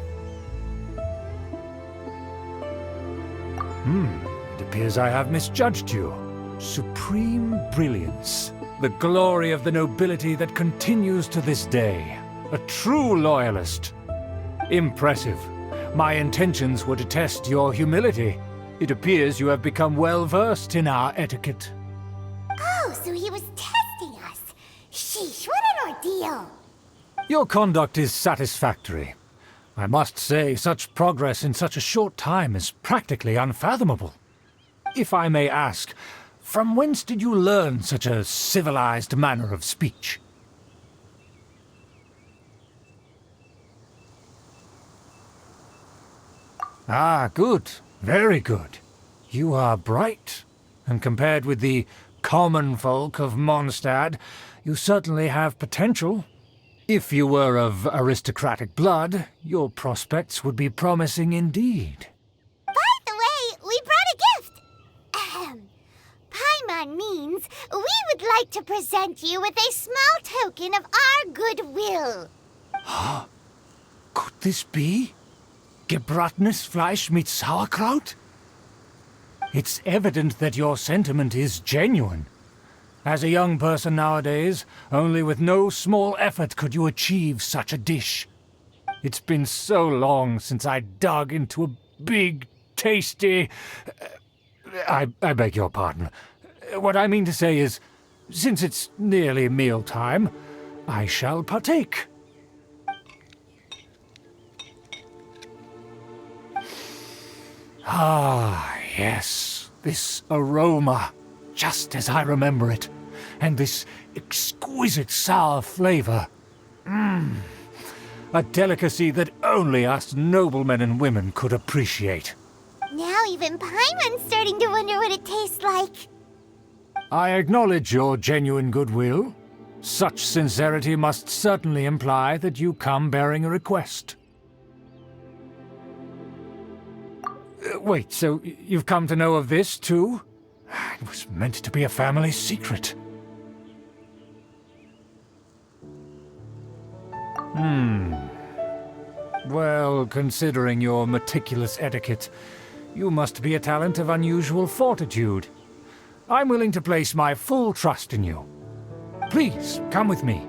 It appears I have misjudged you. Supreme brilliance. The glory of the nobility that continues to this day. A true loyalist. Impressive. My intentions were to test your humility. It appears you have become well-versed in our etiquette. Oh, so he was testing us. Sheesh, what an ordeal. Your conduct is satisfactory. I must say, such progress in such a short time is practically unfathomable. If I may ask, from whence did you learn such a civilized manner of speech? Ah, good. Very good. You are bright, and compared with the common folk of Mondstadt, you certainly have potential. If you were of aristocratic blood, your prospects would be promising indeed. By the way, we brought a gift. Ahem. Paimon means we would like to present you with a small token of our goodwill. Could this be Gebratenes Fleischmitz sauerkraut? It's evident that your sentiment is genuine. As a young person nowadays, only with no small effort could you achieve such a dish. It's been so long since I dug into a big, tasty... I beg your pardon. What I mean to say is, since it's nearly mealtime, I shall partake. Ah, yes. This aroma, just as I remember it. And this exquisite sour flavor. A delicacy that only us noblemen and women could appreciate. Now even Paimon's starting to wonder what it tastes like. I acknowledge your genuine goodwill. Such sincerity must certainly imply that you come bearing a request. Wait, so you've come to know of this, too? It was meant to be a family secret. Well, considering your meticulous etiquette, you must be a talent of unusual fortitude. I'm willing to place my full trust in you. Please, come with me.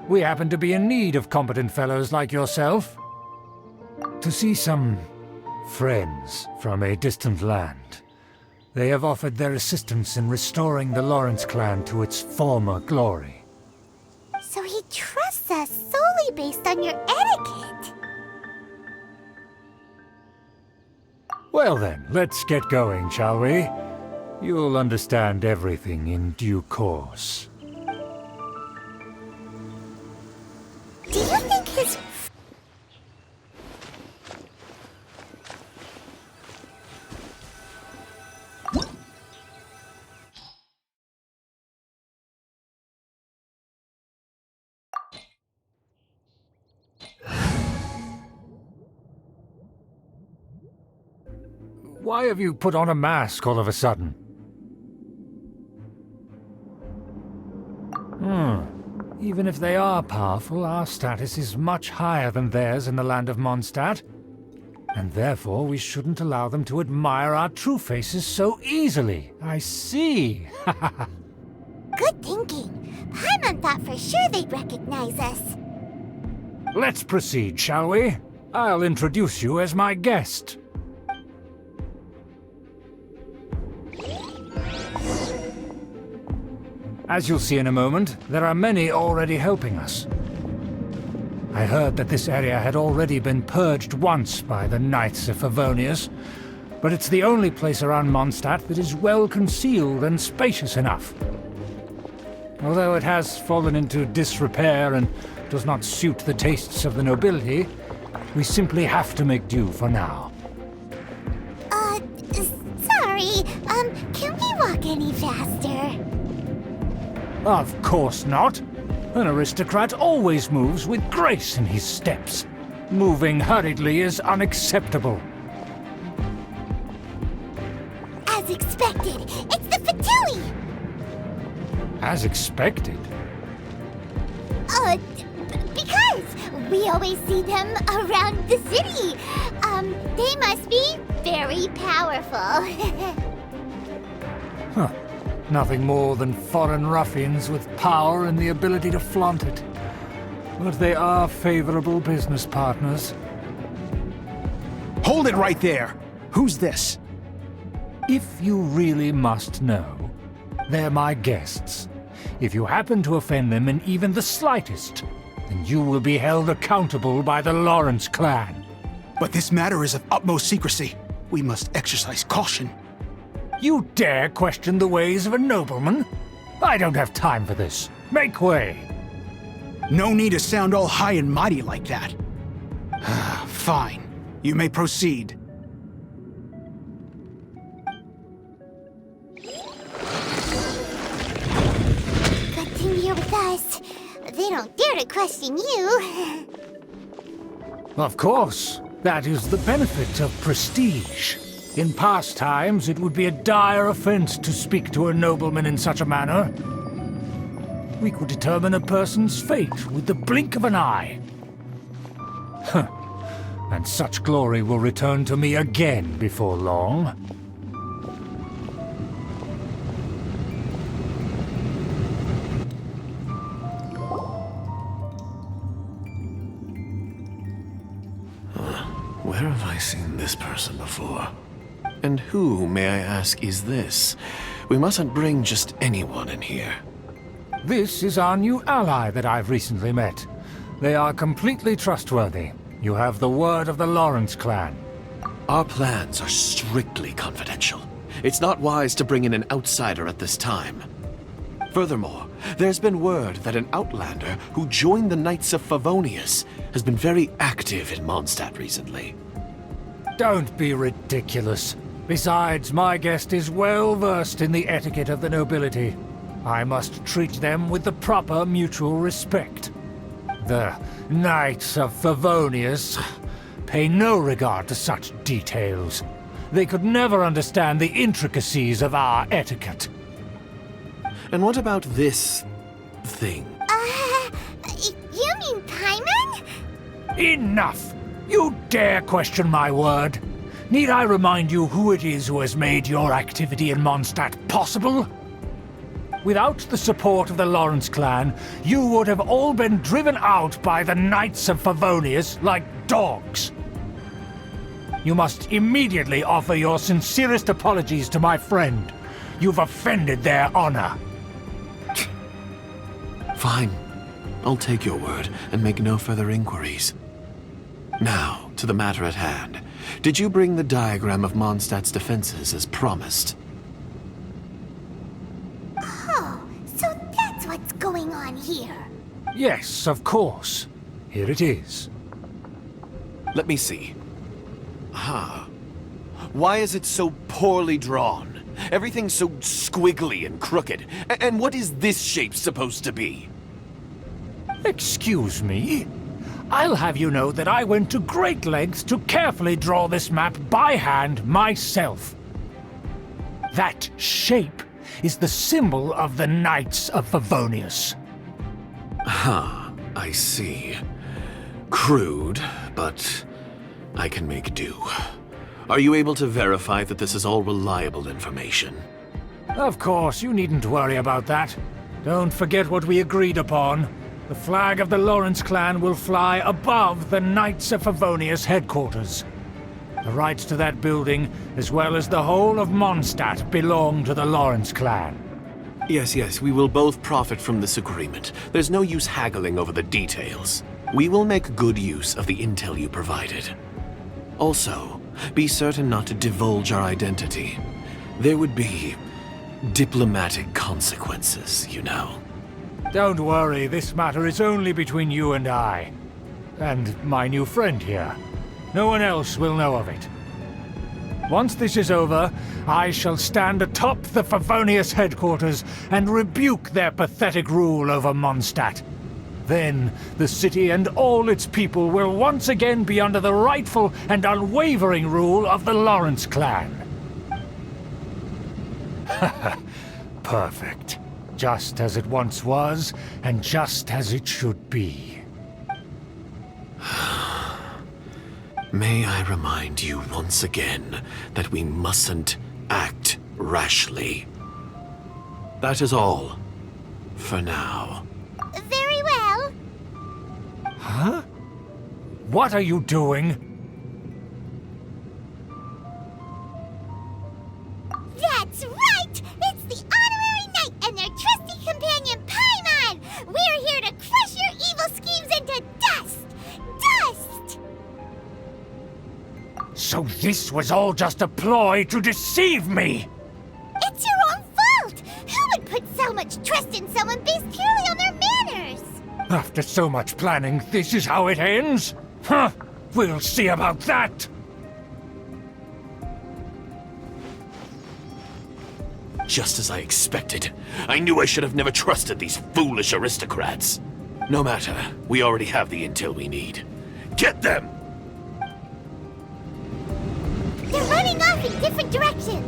We happen to be in need of competent fellows like yourself. To see some friends from a distant land. They have offered their assistance in restoring the Lawrence clan to its former glory. So he trusts us solely based on your etiquette. Well then, let's get going, shall we? You'll understand everything in due course. Do you think his... Why have you put on a mask all of a sudden? Even if they are powerful, our status is much higher than theirs in the land of Mondstadt. And therefore we shouldn't allow them to admire our true faces so easily. I see. Good thinking. Paimon thought for sure they'd recognize us. Let's proceed, shall we? I'll introduce you as my guest. As you'll see in a moment, there are many already helping us. I heard that this area had already been purged once by the Knights of Favonius, but it's the only place around Mondstadt that is well concealed and spacious enough. Although it has fallen into disrepair and does not suit the tastes of the nobility, we simply have to make do for now. Sorry, can we walk any faster? Of course not. An aristocrat always moves with grace in his steps. Moving hurriedly is unacceptable. As expected, it's the Fatui! As expected? Because we always see them around the city. They must be very powerful. Huh. Nothing more than foreign ruffians with power and the ability to flaunt it. But they are favorable business partners. Hold it right there! Who's this? If you really must know, they're my guests. If you happen to offend them in even the slightest, then you will be held accountable by the Lawrence clan. But this matter is of utmost secrecy. We must exercise caution. You dare question the ways of a nobleman? I don't have time for this. Make way! No need to sound all high and mighty like that. Fine. You may proceed. Good thing you're with us. They don't dare to question you. Of course. That is the benefit of prestige. In past times, it would be a dire offense to speak to a nobleman in such a manner. We could determine a person's fate with the blink of an eye. Huh. And such glory will return to me again before long. Where have I seen this person before? And who, may I ask, is this? We mustn't bring just anyone in here. This is our new ally that I've recently met. They are completely trustworthy. You have the word of the Lawrence clan. Our plans are strictly confidential. It's not wise to bring in an outsider at this time. Furthermore, there's been word that an outlander who joined the Knights of Favonius has been very active in Mondstadt recently. Don't be ridiculous. Besides, my guest is well versed in the etiquette of the nobility. I must treat them with the proper mutual respect. The Knights of Favonius pay no regard to such details. They could never understand the intricacies of our etiquette. And what about this thing? You mean Paimon? Enough! You dare question my word? Need I remind you who it is who has made your activity in Mondstadt possible? Without the support of the Lawrence clan, you would have all been driven out by the Knights of Favonius like dogs. You must immediately offer your sincerest apologies to my friend. You've offended their honor. Fine. I'll take your word and make no further inquiries. Now, to the matter at hand. Did you bring the diagram of Mondstadt's defenses as promised? Oh, so that's what's going on here. Yes, of course. Here it is. Let me see. Why is it so poorly drawn? Everything's so squiggly and crooked. And what is this shape supposed to be? Excuse me? I'll have you know that I went to great lengths to carefully draw this map by hand myself. That shape is the symbol of the Knights of Favonius. I see. Crude, but I can make do. Are you able to verify that this is all reliable information? Of course, you needn't worry about that. Don't forget what we agreed upon. The flag of the Lawrence clan will fly above the Knights of Favonius headquarters. The rights to that building, as well as the whole of Mondstadt, belong to the Lawrence clan. Yes, we will both profit from this agreement. There's no use haggling over the details. We will make good use of the intel you provided. Also, be certain not to divulge our identity. There would be diplomatic consequences, you know. Don't worry, this matter is only between you and I. And my new friend here. No one else will know of it. Once this is over, I shall stand atop the Favonius headquarters and rebuke their pathetic rule over Mondstadt. Then, the city and all its people will once again be under the rightful and unwavering rule of the Lawrence clan. Perfect. Just as it once was, and just as it should be. May I remind you once again that we mustn't act rashly. That is all. For now. Very well. Huh? What are you doing? That's right! It's the Honorary Knight and their trusty companion, Paimon! We're here to crush your evil schemes into dust! Dust! So this was all just a ploy to deceive me! It's your own fault! Who would put so much trust in someone based purely on their manners? After so much planning, this is how it ends? Huh! We'll see about that! Just as I expected. I knew I should have never trusted these foolish aristocrats. No matter, we already have the intel we need. Get them! They're running off in different directions.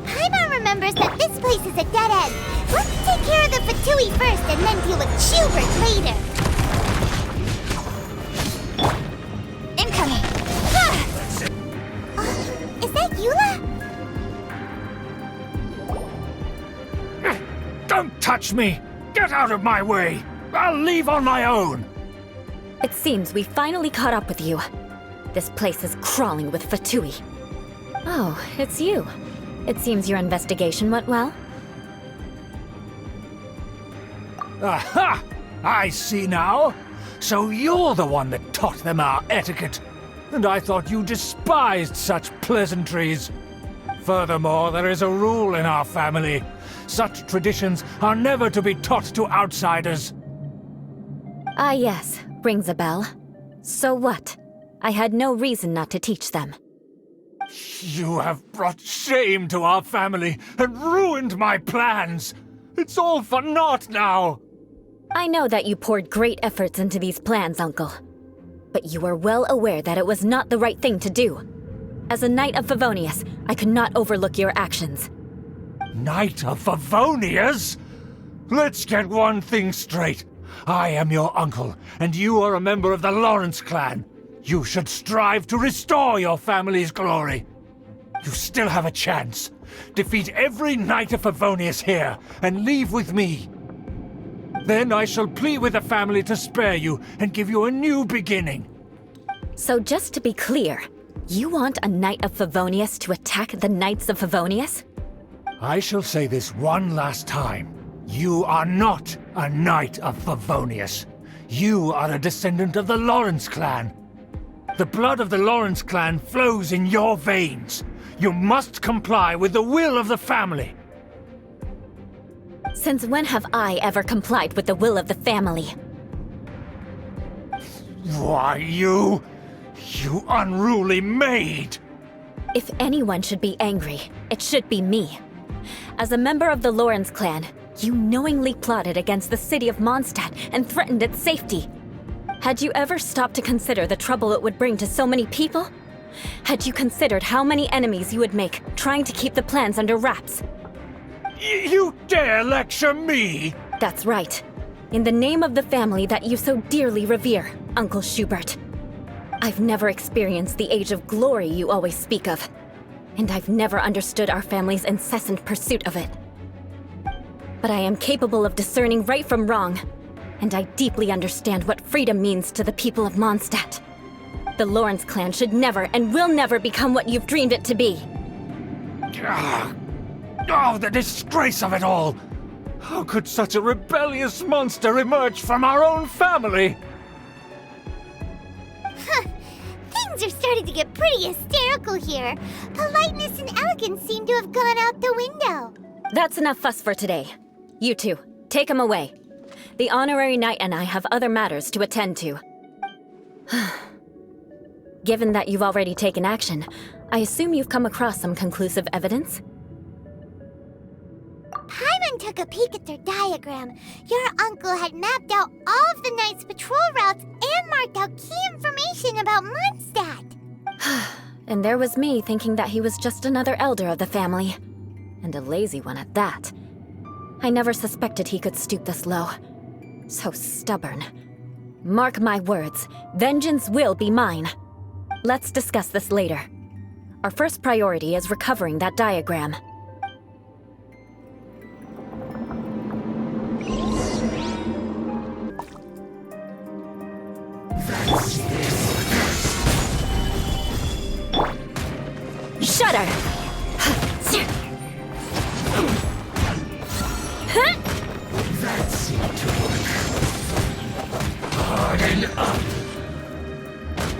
Paimon remembers that this place is a dead end. Let's take care of the Fatui first and then deal with Schubert later. Incoming! Is that Eula? Don't touch me! Get out of my way! I'll leave on my own! It seems we finally caught up with you. This place is crawling with Fatui. Oh, it's you. It seems your investigation went well. Aha! I see now! So you're the one that taught them our etiquette. and I thought you despised such pleasantries. Furthermore, there is a rule in our family. Such traditions are never to be taught to outsiders. Ah yes, rings a bell. So what? I had no reason not to teach them. You have brought shame to our family and ruined my plans. It's all for naught now. I know that you poured great efforts into these plans, Uncle. But you are well aware that it was not the right thing to do. As a Knight of Favonius, I could not overlook your actions. Knight of Favonius? Let's get one thing straight. I am your uncle, and you are a member of the Lawrence clan. You should strive to restore your family's glory. You still have a chance. Defeat every Knight of Favonius here, and leave with me. Then I shall plead with the family to spare you and give you a new beginning. So just to be clear, you want a Knight of Favonius to attack the Knights of Favonius? I shall say this one last time. You are not a Knight of Favonius. You are a descendant of the Lawrence clan. The blood of the Lawrence clan flows in your veins. You must comply with the will of the family. Since when have I ever complied with the will of the family? Why, you unruly maid! If anyone should be angry, it should be me. As a member of the Lawrence clan, you knowingly plotted against the city of Mondstadt and threatened its safety. Had you ever stopped to consider the trouble it would bring to so many people? Had you considered how many enemies you would make trying to keep the plans under wraps? You dare lecture me? That's right. In the name of the family that you so dearly revere, Uncle Schubert. I've never experienced the age of glory you always speak of, and I've never understood our family's incessant pursuit of it. But I am capable of discerning right from wrong, and I deeply understand what freedom means to the people of Mondstadt. The Lawrence clan should never and will never become what you've dreamed it to be. Oh, the disgrace of it all! How could such a rebellious monster emerge from our own family? Things are starting to get pretty hysterical here. Politeness and elegance seem to have gone out the window. That's enough fuss for today. You two, take him away. The honorary knight and I have other matters to attend to. Given that you've already taken action, I assume you've come across some conclusive evidence? Paimon took a peek at their diagram. Your uncle had mapped out all of the Knight's patrol routes and marked out key information about Mondstadt. And there was me thinking that he was just another elder of the family. And a lazy one at that. I never suspected he could stoop this low. So stubborn. Mark my words, vengeance will be mine. Let's discuss this later. Our first priority is recovering that diagram. Shudder! That seemed to work. Harden up.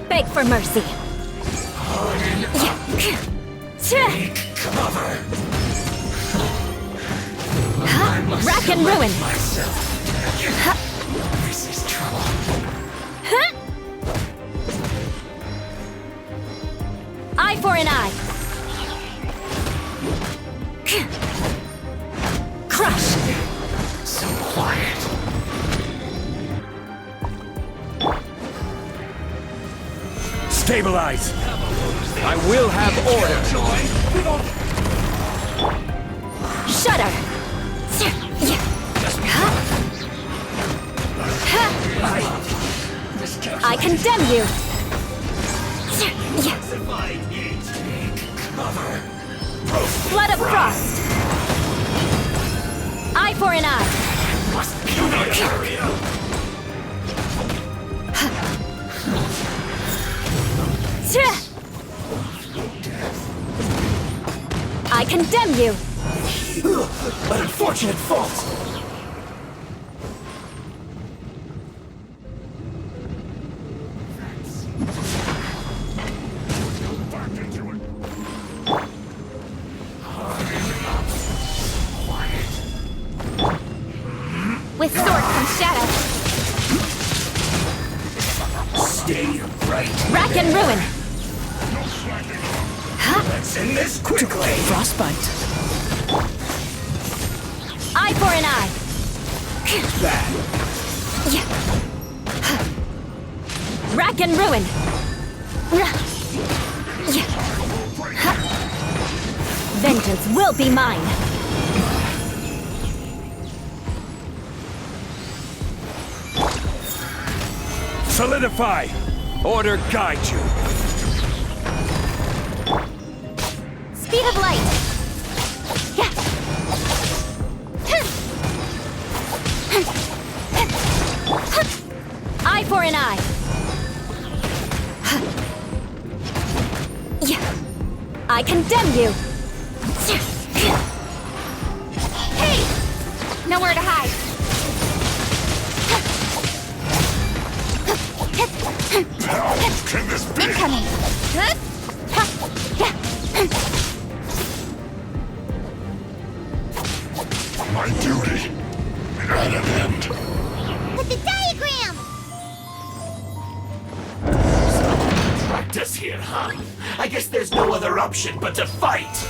Beg for mercy. Harden up. Take cover. I must Rack and ruin. myself. This is trouble. Eye for an eye. Crush. So quiet. Stabilize! I will have order! Shudder. I condemn you. Blood of frost. Eye for an eye. I condemn you. An unfortunate fault! with sword from shadow. Stay right. Rack and ruin. Let's end this quickly. Frostbite. Eye for an eye. Bad. Rack and ruin. Vengeance will be mine. Solidify. Order guide you. Speed of light. Eye for an eye. I condemn you. Hey! Nowhere to hide. How can this be? Incoming. My duty at an end. With the diagram! Practice here, huh? I guess there's no other option but to fight.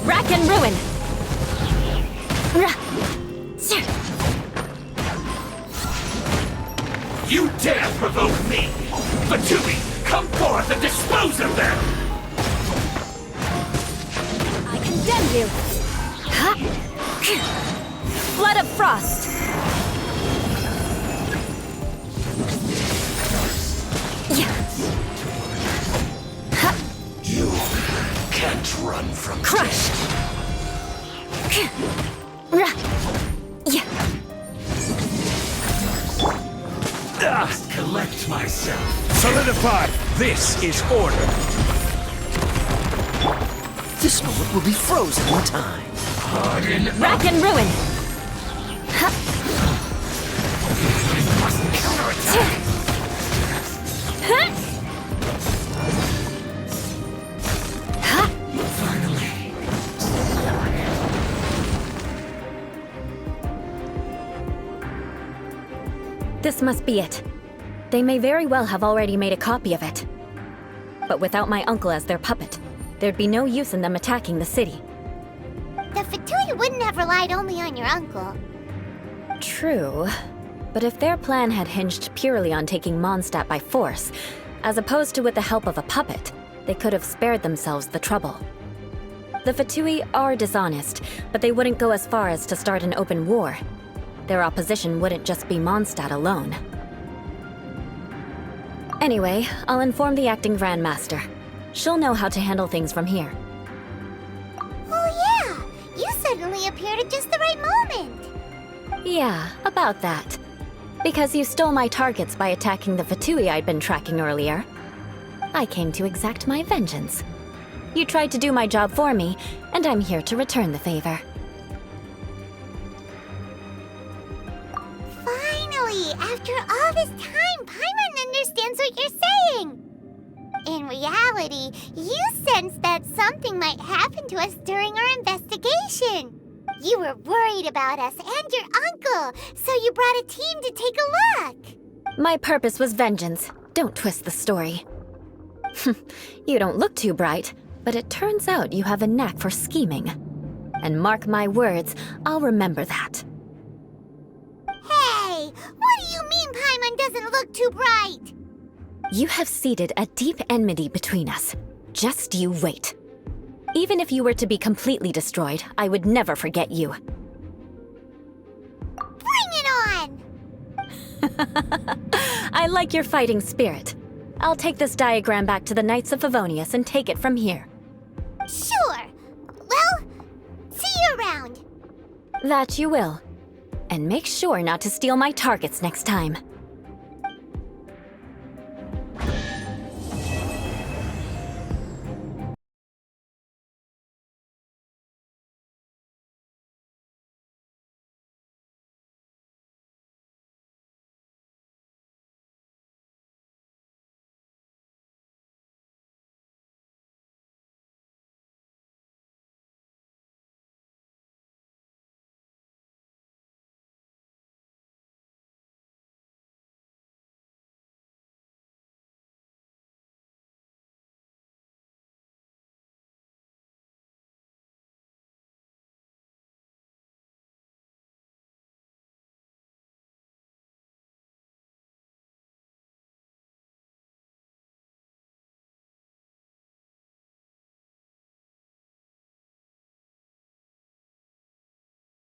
Rack and ruin. You dare provoke me! Fatui, come forth and dispose of them! I condemn you. Flood of frost. You can't run from Crush. Collect myself. Solidify. This is order. This moment will be frozen in time. Harden Rack and ruin. Finally. This must be it. They may very well have already made a copy of it. But without my uncle as their puppet, there'd be no use in them attacking the city. The Fatui wouldn't have relied only on your uncle. True. But if their plan had hinged purely on taking Mondstadt by force, as opposed to with the help of a puppet, they could have spared themselves the trouble. The Fatui are dishonest, but they wouldn't go as far as to start an open war. Their opposition wouldn't just be Mondstadt alone. Anyway, I'll inform the acting Grandmaster. She'll know how to handle things from here. Oh yeah! You suddenly appeared at just the right moment! Yeah, about that. Because you stole my targets by attacking the Fatui I'd been tracking earlier. I came to exact my vengeance. You tried to do my job for me, and I'm here to return the favor. Finally! After all this time, Paimon understands what you're saying! In reality, you sensed that something might happen to us during our investigation. You were worried about us and your uncle, so you brought a team to take a look. My purpose was vengeance. Don't twist the story. You don't look too bright, but it turns out you have a knack for scheming. And mark my words, I'll remember that. Hey, what do you mean Paimon doesn't look too bright? You have seeded a deep enmity between us. Just you wait. Even if you were to be completely destroyed, I would never forget you. Bring it on! I like your fighting spirit. I'll take this diagram back to the Knights of Favonius and take it from here. Sure. Well, see you around. That you will. And make sure not to steal my targets next time.